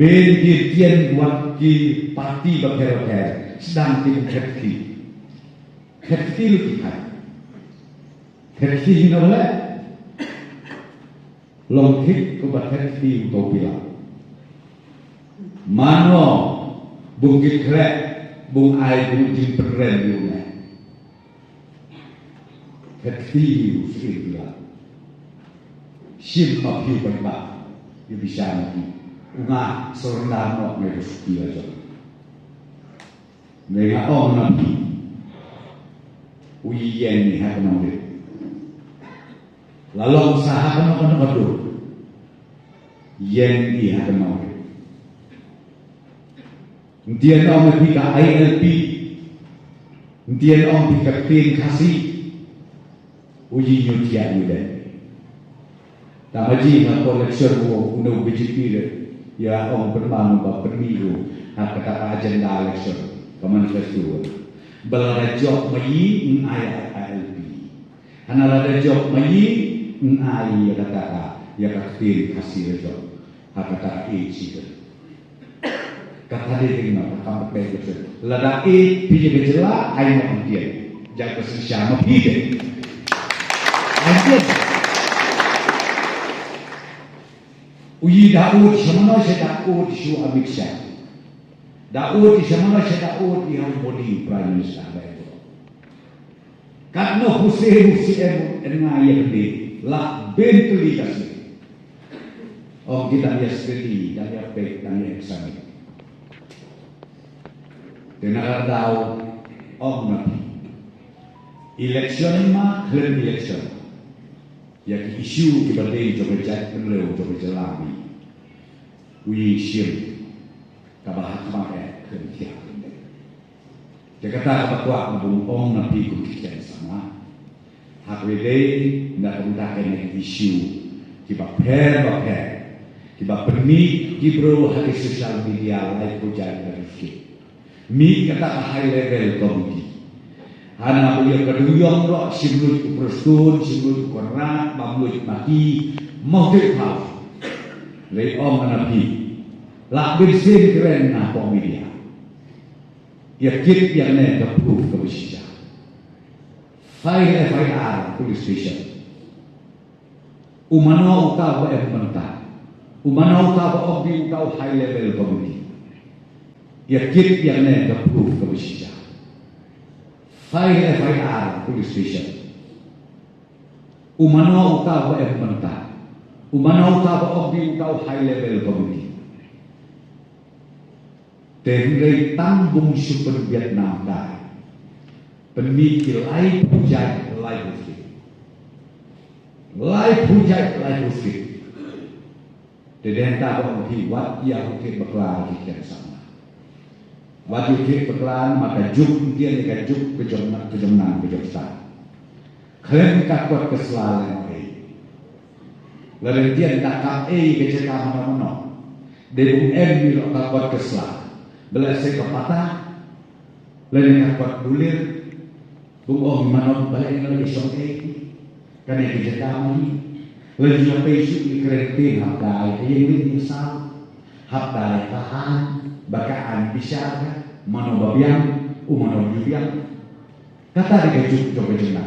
bên kia tiên quạt kỳ party bậc thề sedang tim khét lu kihai khét nó boleh long khít ko bậc khét untuk bilang mano bukit krek bung ai bung jin peren yunya khét sih bilang sim ma piu ba yu bisa mati unga sorna no me rusti aja mereka orang nabi ujian ni hak nabi lalu sahabat nak kadu yen ni hak nabi dia orang nabi ka ILP dia orang nabi tin kasih uji nyutia ni deh tak haji nak koleksi unu BJP ya orang bermanu bermilu hak kata agenda election manifesto balada job mai in ILP hanala job mai in ai kata ya katir kasih job kata sih kata dia dengan kamu betul lada biji gejala ai mau dia jaga sesiama dia anjir uji Daud sama Daud syu amiksa Daud sama Daud yang bodi prime minister itu karena Hussein dengan yang di la bentuli kasih kita dia sekali dan dia pek dan dia kesana dengan Daud nabi election mah clear election yang isu kibadai joget penleu joget jelami wisir kabahat make kerja dia kata bahwa bung nabi kukian sama hak wedei ndak mentakan isu kibaper kiba permi kibro hak sosial media lai pujan dari mi kata high level committee hana boleh keduyong ro simlut uprostun simlut korat mamlut mati mohde kau lei nabi la bersin keren na media ya kit yang ne ke proof ke bisja file FIR police station umano utau mentah umano utau obi utau high level committee ya kit yang ne ke proof ke bisja file FIR police station umano utau mentah umano utau obi utau high level committee dari tanggung super Vietnam dah pemikir lai pujat lai musik dan tak berhenti wat ia mungkin berkelar di sama wat mungkin berkelar maka juk dia dengan juk kejemenang kejeksaan kalian takut kesalahan lalu dia tak kecekaman mana dia bukan takut kesalahan belasai kepatah lain dapat bulir bung manot balik lagi sampai karena kerja kami lain sampai isu kreatif hafdai yang misal hafdai tahan bakaan bisa mano babiang umano babiang kata dikejuk coba jenah